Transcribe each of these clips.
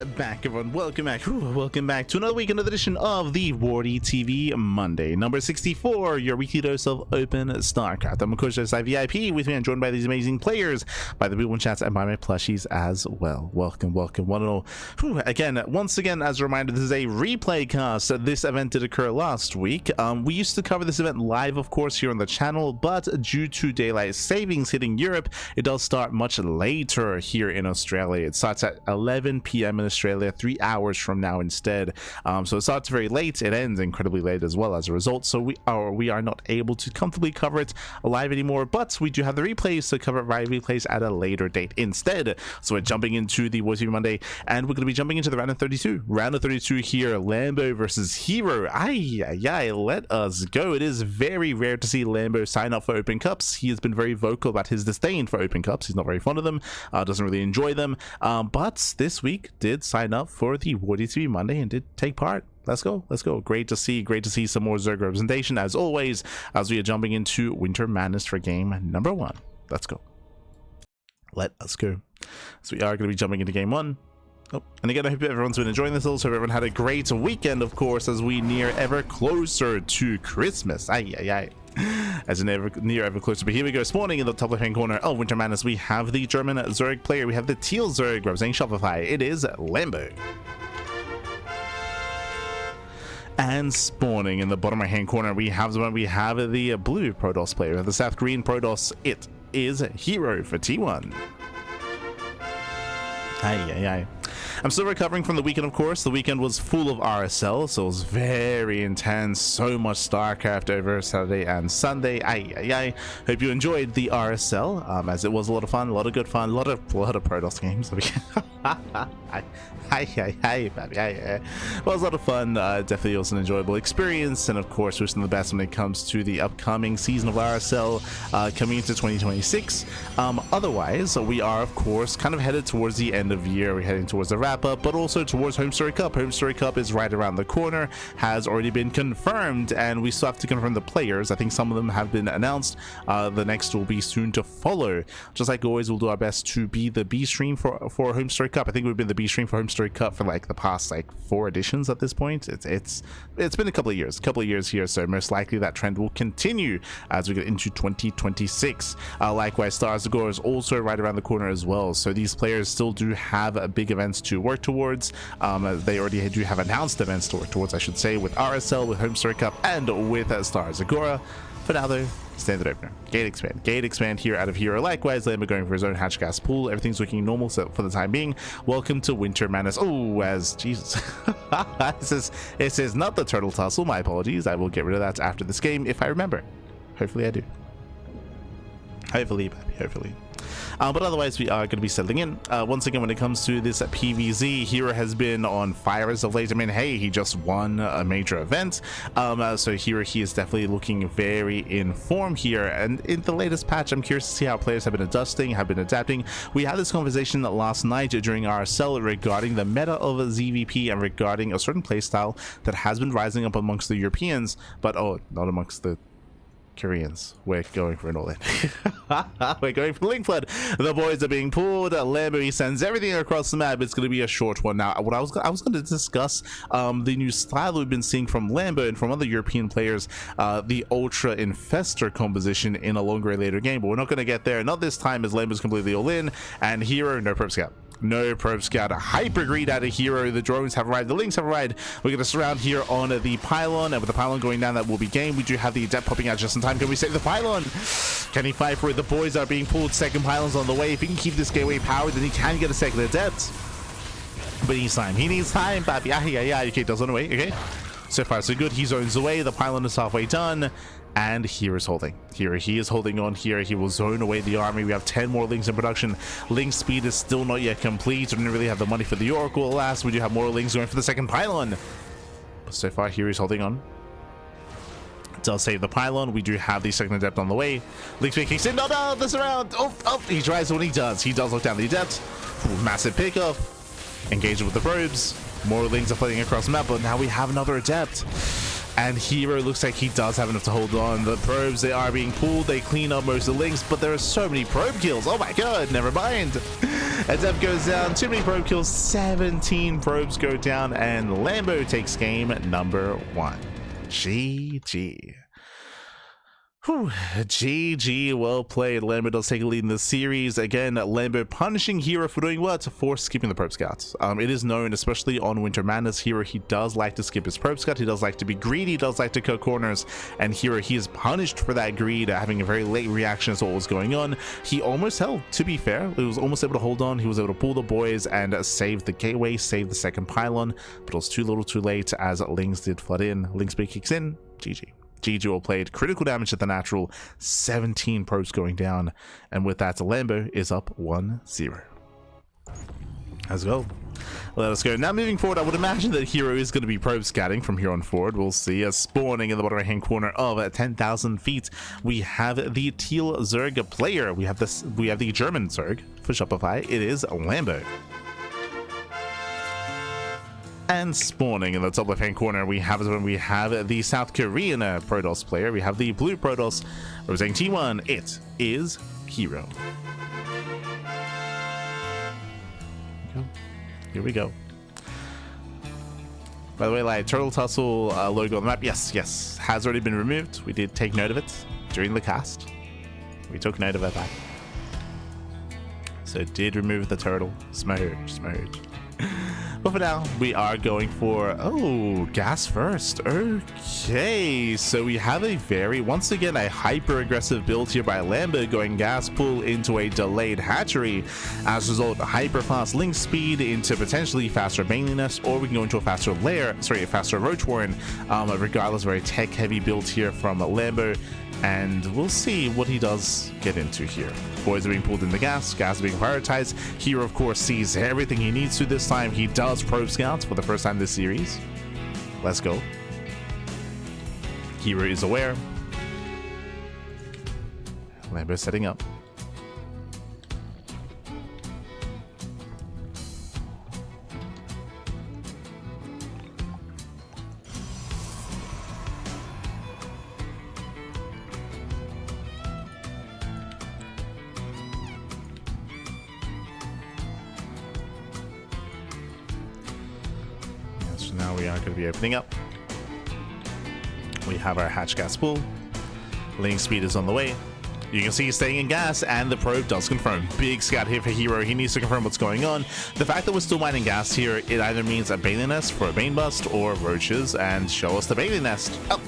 Back, everyone. Welcome back. Welcome back to another week, another edition of the WardiTV Monday, number 64, your weekly dose of open StarCraft. I'm of course just VIP with me. I'm joined by these amazing players, by the people in chats, and by my plushies as well. Welcome, one and all. Once again, as a reminder, this is a replay cast. This event did occur last week. We used to cover this event live, of course, here on the channel, but due to daylight savings hitting Europe, it does start much later here in Australia. It starts at 11 p.m. in Australia, 3 hours from now instead. So it starts very late, it ends incredibly late as well as a result, so we are not able to comfortably cover it live anymore, but we do have the replays to cover it via replays at a later date instead. So we're jumping into the WardiTV Monday, and we're going to be jumping into the round of 32 here. Lambo versus herO. Let us go. It is very rare to see Lambo sign up for open cups. He has been very vocal about his disdain for open cups. He's not very fond of them, doesn't really enjoy them, but this week did sign up for the WardiTV Monday and did take part. Let's go. Great to see some more Zerg representation as always, as we are jumping into Winter Madness for game number 1. Let's go. Let us go. So we are going to be jumping into game 1. And again, I hope everyone's been enjoying this. Also, everyone had a great weekend, of course, as we near ever closer to Christmas. As in ever closer. But here we go, spawning in the top left-hand corner of Winter Madness, we have the German Zerg player. We have the teal Zerg representing Shopify. It is Lambo. And spawning in the bottom right-hand corner, we have the blue Protoss player. We have the South Green Protoss. It is herO for T1. I'm still recovering from the weekend, of course. The weekend was full of RSL, so it was very intense. So much StarCraft over Saturday and Sunday. Hope you enjoyed the RSL, as it was a lot of fun, a lot of good fun, a lot of Protoss games. Well, it was a lot of fun. Definitely also an enjoyable experience, and of course, wishing the best when it comes to the upcoming season of RSL coming into 2026. Otherwise, we are, of course, kind of headed towards the end of year. We're heading towards the wrap-up, but also towards Home Story Cup. Home Story Cup is right around the corner, has already been confirmed, and we still have to confirm the players. I think some of them have been announced. The next will be soon to follow. Just like always, we'll do our best to be the B stream for Home Story Cup. I think we've been the B stream for Home Story Cup for like the past 4 editions at this point. It's been a couple of years here, so most likely that trend will continue as we get into 2026. Likewise, Stars Agora is also right around the corner as well, so these players still do have big events to work towards. They already do have announced events to work towards, I should say, with RSL, with Home Story Cup, and with Stars Agora. For now though, standard opener, gate expand here out of herO. Likewise, Lambo going for his own hatch gas pool. Everything's looking normal, so for the time being, welcome to Winter Madness. Oh, as Jesus. This is not the turtle tussle. My apologies. I will get rid of that after this game if I remember. Hopefully I do. Hopefully. But otherwise, we are going to be settling in. Once again, when it comes to this PvZ, herO has been on fire as of late. I mean, hey, he just won a major event. So herO, he is definitely looking very in form here. And in the latest patch, I'm curious to see how players have been adapting. We had this conversation last night during RSL regarding the meta of a ZVP and regarding a certain playstyle that has been rising up amongst the Europeans, but not amongst the Koreans. We're going for an all-in. We're going for the link flood. The boys are being pulled. Lambo, he sends everything across the map. It's going to be a short one. Now, what I was going to discuss the new style we've been seeing from Lambo and from other European players, the Ultra Infestor composition in a longer later game, but we're not going to get there. Not this time, as Lambo's completely all-in, and herO, no probe scout. No probe scout. A hyper greed out of herO. The drones have arrived. The links have arrived. We're going to surround here on the pylon, and with the pylon going down, that will be game. We do have the adept popping out just in time. Can we save the pylon? Can he fight for it? The boys are being pulled. Second pylon's on the way. If he can keep this gateway powered, then he can get a second adept. But he needs time. He needs time, baby. Okay, does on the way. Okay. So far, so good. He zones away. The pylon is halfway done. And here is holding. He is holding on here. He will zone away the army. We have 10 more links in production. Link speed is still not yet complete. We don't really have the money for the Oracle, alas. We do have more links going for the second pylon. But so far, here he's holding on. Does save the pylon. We do have the second adept on the way. Link speed kicks in. No, this around. Oh, he tries when he does. He does look down the adept. Ooh, massive pickoff. Engaged with the probes. More links are flooding across the map, but now we have another adept. and herO looks like he does have enough to hold on. The probes, they are being pulled. They clean up most of the links, but there are so many probe kills. Oh my god, never mind. As F goes down, too many probe kills. 17 probes go down, and Lambo takes game number 1. GG. Whew. GG, well played. Lambo does take a lead in the series. Again, Lambo punishing herO for doing what? For skipping the probe scouts. It is known, especially on Winter Madness, herO, he does like to skip his probe scout. He does like to be greedy. He does like to cut corners. And herO, he is punished for that greed, having a very late reaction as to what was going on. He almost held, to be fair. He was almost able to hold on. He was able to pull the boys and save the gateway, save the second pylon. But it was too little too late as Lings did flood in. Lings speed kicks in. GG. GG well played. Critical damage at the natural, 17 probes going down, and with that, Lambo is up 1-0. Let's go. Let us go. Now moving forward, I would imagine that herO is going to be probe scouting from here on forward. We'll see. Spawning in the bottom right hand corner of 10,000 feet, we have the Teal Zerg player. We have the German Zerg for Shopify. It is Lambo. And spawning in the top left hand corner, we have the South Korean Protoss player. We have the blue Protoss representing T1. It is herO. Here we go. By the way, like Turtle Tussle logo on the map, yes, has already been removed. We did take note of it during the cast. We took note of it back. So it did remove the turtle. Smudge. But for now, we are going for, gas first. Okay, so we have once again, a hyper aggressive build here by Lambo, going gas pull into a delayed hatchery. As a result, hyper fast link speed into potentially faster Baneling Nest, or we can go into a faster faster Roach Warren. Regardless, very tech heavy build here from Lambo. And we'll see what he does get into here. Boys are being pulled in the gas is being prioritized. herO, of course, sees everything he needs to this time. He does probe scouts for the first time this series. Let's go. herO is aware. Lambo setting up. Now we are going to be opening up. We have our hatch gas pool. Link speed is on the way. You can see he's staying in gas, and the probe does confirm. Big scout here for herO. He needs to confirm what's going on. The fact that we're still mining gas here, it either means a Baneling Nest for a Bane Bust or roaches, and show us the Baneling Nest. Oh,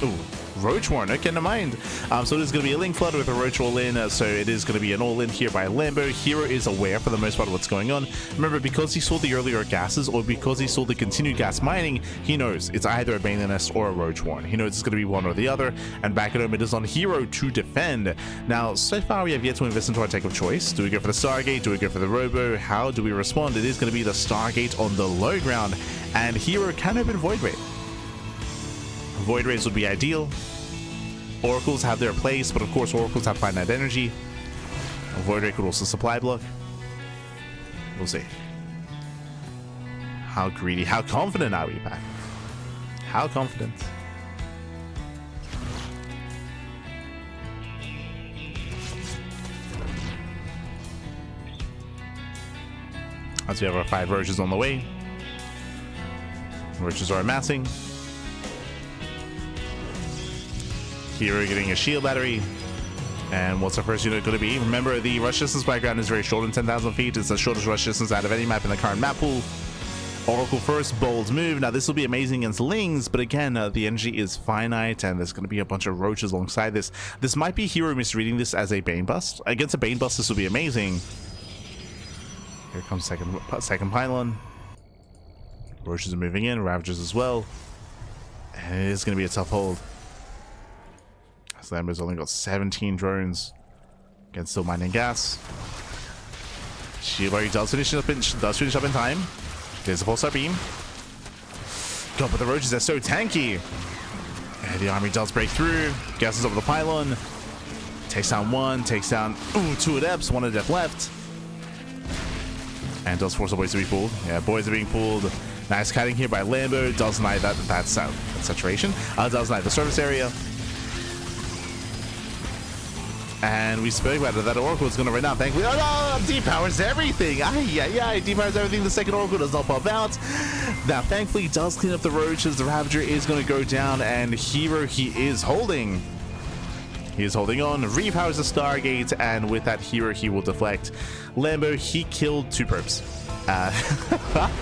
ooh. Roach Warren, okay, never mind. So it is going to be a link flood with a Roach all-in, so it is going to be an all-in here by Lambo. herO is aware for the most part of what's going on. Remember, because he saw the earlier gases, or because he saw the continued gas mining, he knows it's either a Baneling Nest or a Roach Warren. He knows it's going to be one or the other, and back at home, it is on herO to defend. Now, so far, we have yet to invest into our tech of choice. Do we go for the Stargate? Do we go for the Robo? How do we respond? It is going to be the Stargate on the low ground, and herO can open Void Ray. Void Rays would be ideal. Oracles have their place, but of course Oracles have finite energy. A Void Ray could also supply block. We'll see. How greedy, how confident are we, Pack? How confident? As we have our 5 roaches on the way. Roaches are amassing. herO getting a shield battery. And what's our first unit going to be? Remember, the rush distance background is very short in 10,000 feet. It's the shortest rush distance out of any map in the current map pool. Oracle first, bold move. Now this will be amazing against Lings, but again, the energy is finite, and there's going to be a bunch of roaches alongside this. This might be herO misreading this as a Bane Bust. Against a Bane Bust, this will be amazing. Here comes second pylon. Roaches are moving in, Ravagers as well. And it is going to be a tough hold. Lambo's only got 17 drones. Again, still mining gas. Shield does finish up in time. There's a pulsar beam. God, but the roaches are so tanky. And the army does break through. Gasses over the pylon. Takes down one. Takes down 2 adepts. 1 adept left. And does force the boys to be pulled. Yeah, boys are being pulled. Nice cutting here by Lambo. Does deny that saturation. Does deny the service area. And we spoke about it, that Oracle is going to run out. Thankfully, oh no, depowers everything. Depowers everything. The second Oracle does not pop out. Now, thankfully, does clean up the roaches. The Ravager is going to go down, and herO, he is holding. He is holding on, repowers the Stargate, and with that herO, he will deflect. Lambo, he killed 2 probes.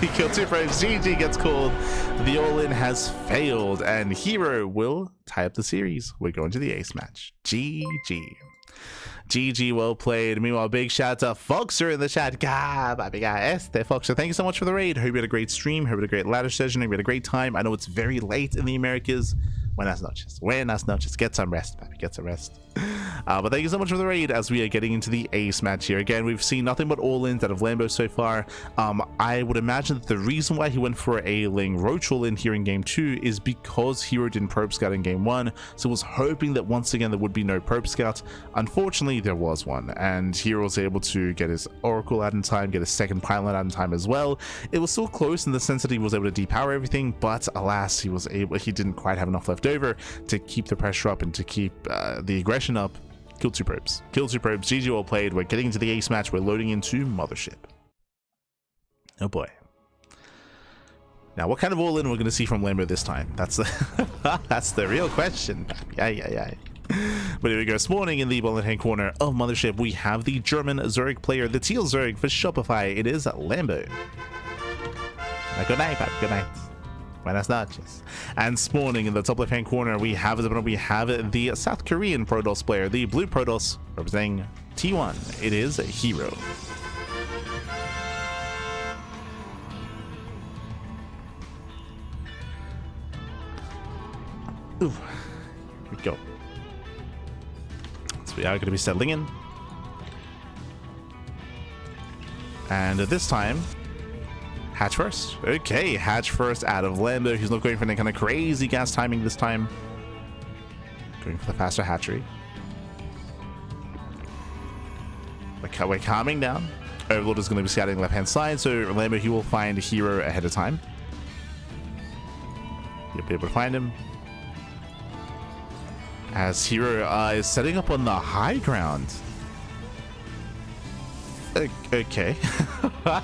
He killed 2 probes. GG gets called. The all-in has failed, and herO will tie up the series. We're going to the ace match. GG. GG, well played. Meanwhile, big shout out to Foxer in the chat. Baby guy, Foxer, thank you so much for the raid. Hope you had a great stream. Hope you had a great ladder session. Hope you had a great time. I know it's very late in the Americas. Buenas noches. Buenas noches. Get some rest, baby. Get some rest. But thank you so much for the raid as we are getting into the ace match here. Again, we've seen nothing but all-ins out of Lambo so far. I would imagine that the reason why he went for a Ling Roach all-in here in game 2 is because herO didn't probe scout in game 1. So was hoping that once again there would be no probe scout. Unfortunately, there was one, and herO was able to get his Oracle out in time, get his second pilot out in time as well. It was still close in the sense that he was able to depower everything, but alas, he didn't quite have enough left over to keep the pressure up and to keep the aggression up. Killed 2 probes. Killed 2 probes. GG, well played. We're getting into the ace match. We're loading into Mothership. Oh boy. Now, what kind of all-in we're going to see from Lambo this time? That's the that's the real question. Yeah. But here we go. Spawning in the bottom-hand corner of Mothership, we have the German Zurich player, the Teal Zurich for Shopify. It is Lambo. Good night, Pat. Good night. Buenas noches. And spawning in the top left-hand corner, we have the South Korean Protoss player, the Blue Protoss, representing T1. It is herO. Ooh, here we go. So we are going to be settling in. And this time, hatch first. Okay, hatch first out of Lambo. He's not going for any kind of crazy gas timing this time. Going for the faster hatchery. We're calming down. Overlord is going to be scouting the left-hand side, so Lambo, he will find herO ahead of time. You'll be able to find him. As herO is setting up on the high ground. Okay.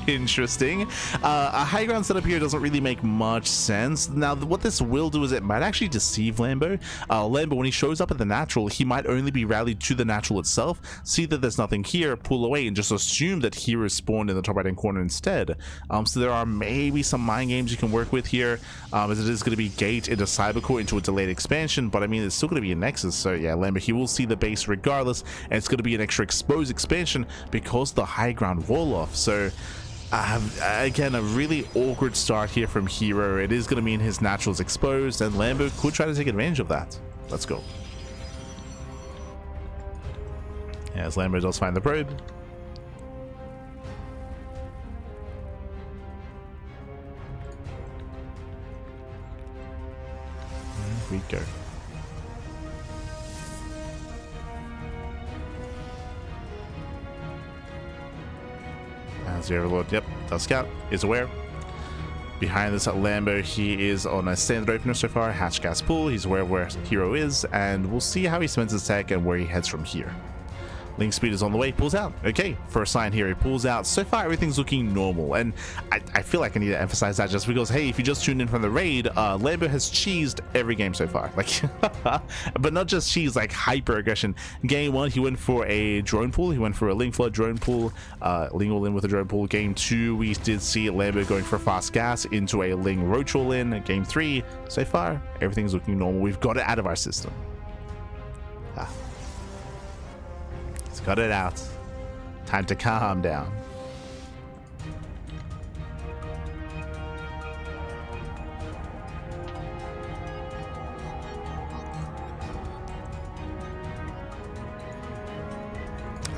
Interesting. A high ground setup here doesn't really make much sense. Now, what this will do is it might actually deceive Lambo. Lambo, when he shows up at the natural, he might only be rallied to the natural itself, see that there's nothing here, pull away, and just assume that herO is spawned in the top right-hand corner instead. So there are maybe some mind games you can work with here, as it is going to be gate into Cybercore into a delayed expansion, but I mean, it's still going to be a Nexus, so yeah, Lambo, he will see the base regardless, and it's going to be an extra exposed expansion because the high ground wall off. So again, a really awkward start here from herO. It is going to mean his natural is exposed, and Lambo could try to take advantage of that. Let's go. Yeah, as Lambo does find the probe. There we go. As the Overlord, yep, does scout, is aware. Behind this Lambo, he is on a standard opener so far, hatch gas pull. He's aware of where herO is, and we'll see how he spends his tech and where he heads from here. Link speed is on the way, pulls out. Okay, first sign here, he pulls out. So far, everything's looking normal, and I feel like I need to emphasize that just because, hey, if you just tuned in from the raid, Lambo has cheesed every game so far. Like, but not just cheese, like hyper aggression. Game 1, he went for a drone pool. He went for a Ling Flood drone pool. Ling all in with a drone pool. Game 2, we did see Lambo going for fast gas into a Ling Roach all in. Game 3, so far, everything's looking normal. We've got it out of our system. Got it out. Time to calm down.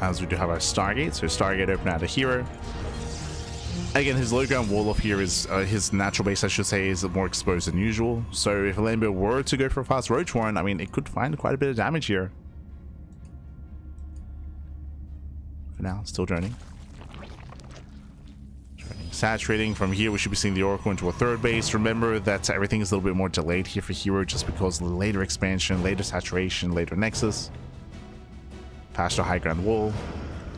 As we do have our Stargate, so Stargate open out of herO. Again, his low ground wall off here is his natural base, I should say, is more exposed than usual. So if Lambo were to go for a fast Roach Warren, I mean, it could find quite a bit of damage here. Now, still droning. saturating. From here, we should be seeing the Oracle into a third base. Remember that everything is a little bit more delayed here for herO just because of the later expansion, later saturation, later Nexus. Faster high ground wall.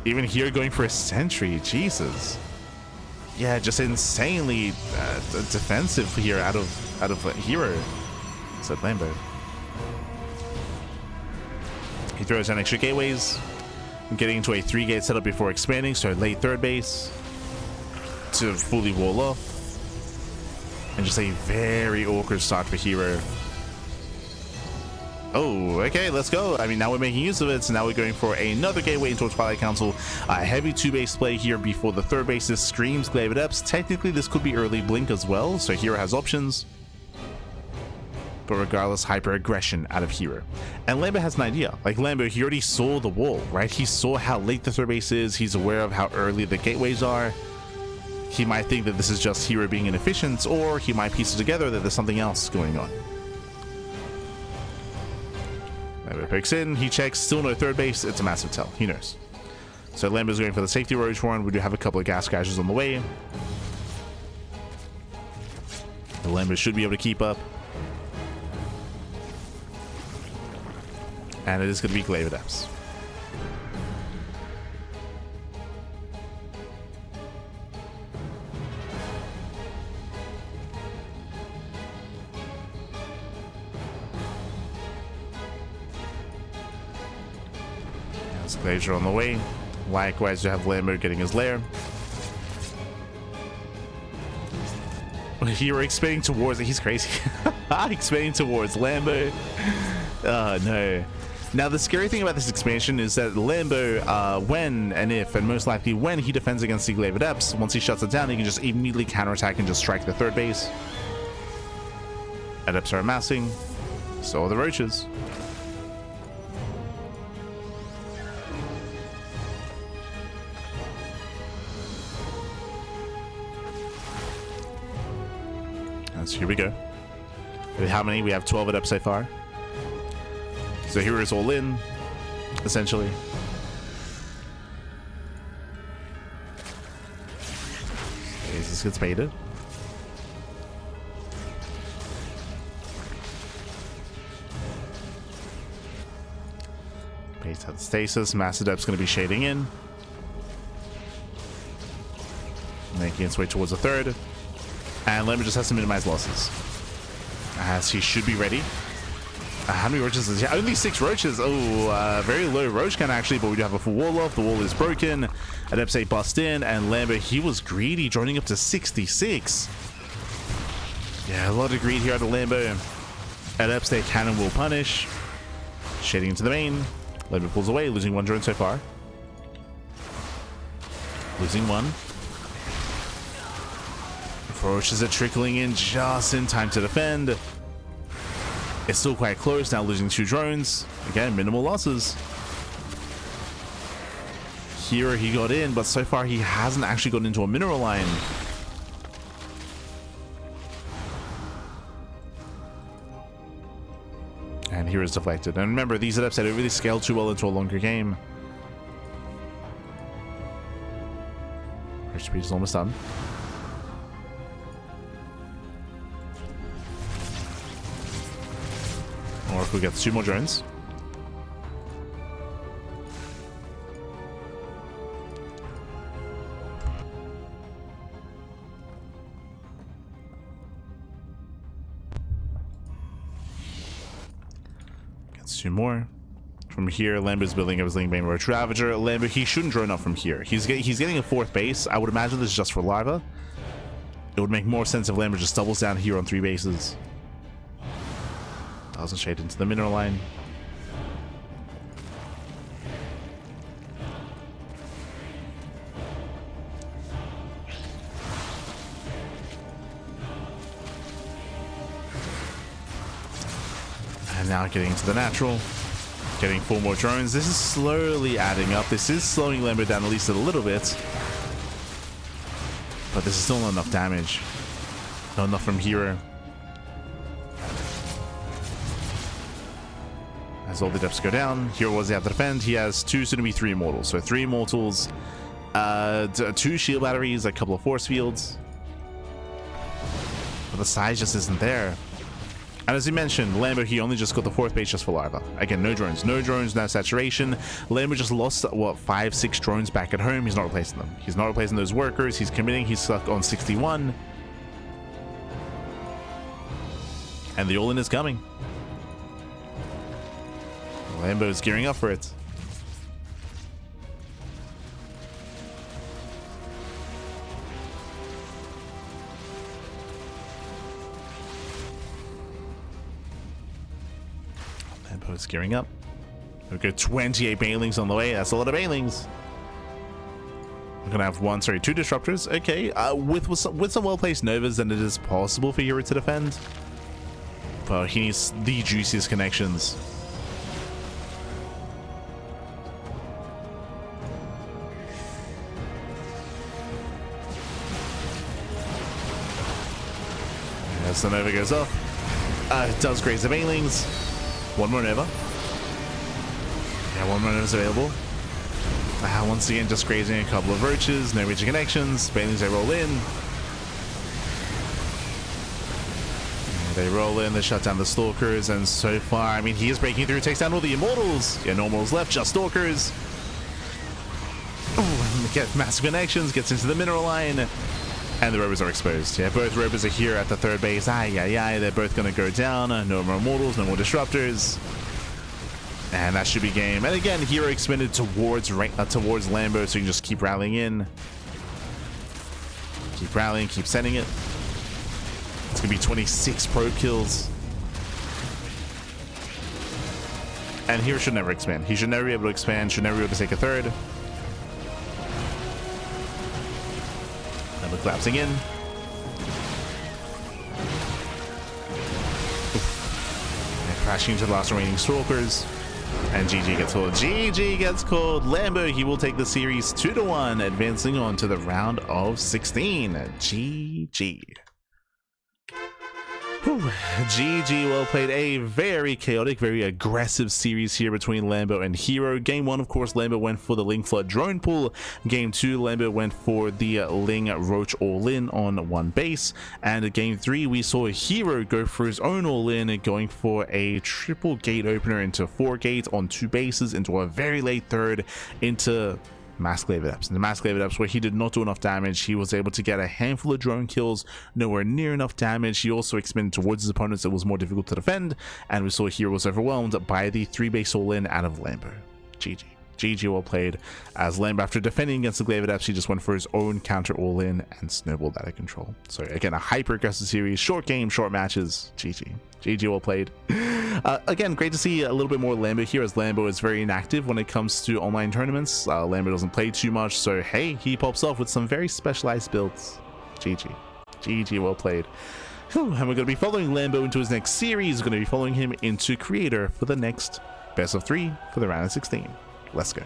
Even here going for a sentry. Jesus. Yeah, just insanely defensive here out of herO. Said Lambo. He throws down extra gateways. Getting into a 3-gate setup before expanding, so late third base to fully wall off. And just a very awkward start for herO. Oh, okay, let's go. I mean, now we're making use of it, so now we're going for another gateway into a Twilight Council. A heavy 2-base play here before the third base. This screams Glaive Adepts. Technically, this could be early blink as well, so herO has options. But regardless, hyper aggression out of herO. And Lambo has an idea. Like Lambo, he already saw the wall, right? He saw how late the third base is. He's aware of how early the gateways are. He might think that this is just herO being inefficient, or he might piece it together that there's something else going on. Lambo pokes in, he checks, still no third base. It's a massive tell. He knows. So Lambo's going for the safety Roach Warren. We do have a couple of gas gouges on the way. The Lambo should be able to keep up. And it is going to be Glaive Adepts. There's Glacier on the way. Likewise, you have Lambo getting his lair. Here we're expanding towards it. He's crazy. Expanding towards Lambo. Oh, no. Now, the scary thing about this expansion is that Lambo, when and if, and most likely when he defends against the Glaive Adepts, once he shuts it down, he can just immediately counterattack and just strike the third base. Adepts are amassing. So are the Roaches. And so here we go. With how many? We have 12 Adepts so far. So here is all in, essentially. This gets baited. Bait out the stasis. Mass Adept's going to be shading in. Making its way towards a third. And Lambo just has to minimize losses. As he should be ready. How many roaches is he? Only 6 roaches. Oh, very low roach count actually, but we do have a full wall off. The wall is broken. Adepts 8 bust in, and Lambo, he was greedy, joining up to 66. Yeah, a lot of greed here out of Lambo. Adepts, they can and will punish. Shading into the main. Lambo pulls away, losing 1 drone so far. Losing 1. Roaches are trickling in just in time to defend. It's still quite close, now losing 2 drones. Again, minimal losses. Here he got in, but so far he hasn't actually gotten into a mineral line. And here is deflected. And remember, these Adepts don't really scale too well into a longer game. Our speed is almost done. Oracle gets 2 more drones. Gets 2 more. From here, Lambo's building up his Link Bane Roach Ravager. Lambo, he shouldn't drone up from here. He's getting a 4th base. I would imagine this is just for Larva. It would make more sense if Lambo just doubles down here on 3 bases. Doesn't shade into the mineral line. And now getting into the natural. Getting 4 more drones. This is slowly adding up. This is slowing Lambo down at least a little bit. But this is still not enough damage. Not enough from herO. As all the Adepts go down, herO was out to defend. He has 2, soon to be 3 immortals. So 3 immortals 2 shield batteries, a couple of force fields, but the size just isn't there. And as you mentioned, Lambo, he only just got the 4th base just for Larva. Again, no drones, no saturation. Lambo just lost, what, 5-6 drones back at home. He's not replacing them. He's not replacing those workers. He's committing. He's stuck on 61. And the all-in is coming. Lambo is gearing up for it. Lambo is gearing up. We've got 28 banelings on the way. That's a lot of banelings. We're gonna have 2 disruptors. Okay, with some well-placed novas, then it is possible for herO to defend. But he needs the juiciest connections. As the Nova goes off, it does graze the banelings. 1 more Nova. Yeah, 1 more Nova is available. Once again, just grazing a couple of roaches, no major connections. Banelings, they roll in. They roll in, they shut down the Stalkers, and so far, I mean, he is breaking through, takes down all the Immortals. Yeah, no Immortals left, just Stalkers. Ooh, get massive connections, gets into the mineral line. And the rovers are exposed. Yeah, both rovers are here at the 3rd base. They're both going to go down. No more immortals, no more disruptors. And that should be game. And again, herO expended towards Lambo, so you can just keep rallying in. Keep rallying, keep sending it. It's going to be 26 probe kills. And herO should never expand. He should never be able to expand, should never be able to take a 3rd. Collapsing in. And crashing into the last remaining Stalkers. And GG gets called. GG gets called. Lambo, he will take the series 2-1, advancing on to the round of 16. GG. Whew. GG, well played. A very chaotic, very aggressive series here between Lambo and herO. Game 1, of course, Lambo went for the Ling Flood drone pool. Game 2, Lambo went for the Ling Roach all-in on 1 base. And at Game 3, we saw herO go for his own all-in, going for a triple gate opener into 4 gates on 2 bases, into a very late 3rd, into Mass Glaive Adepts. In the Mass Glaive Adepts, where he did not do enough damage, he was able to get a handful of drone kills, nowhere near enough damage. He also expended towards his opponents. It was more difficult to defend, and we saw herO was overwhelmed by the 3 base all-in out of Lambo. GG. GG, well played. As Lambo, after defending against the Glaive Adepts, he just went for his own counter all-in and snowballed out of control. So again, a hyper-aggressive series, short game, short matches. GG. GG, well played. Again, great to see a little bit more Lambo here, as Lambo is very inactive when it comes to online tournaments. Lambo doesn't play too much, so hey, he pops off with some very specialized builds. GG. GG, well played. And we're going to be following Lambo into his next series. We're going to be following him into Creator for the next best of 3 for the round of 16. Let's go.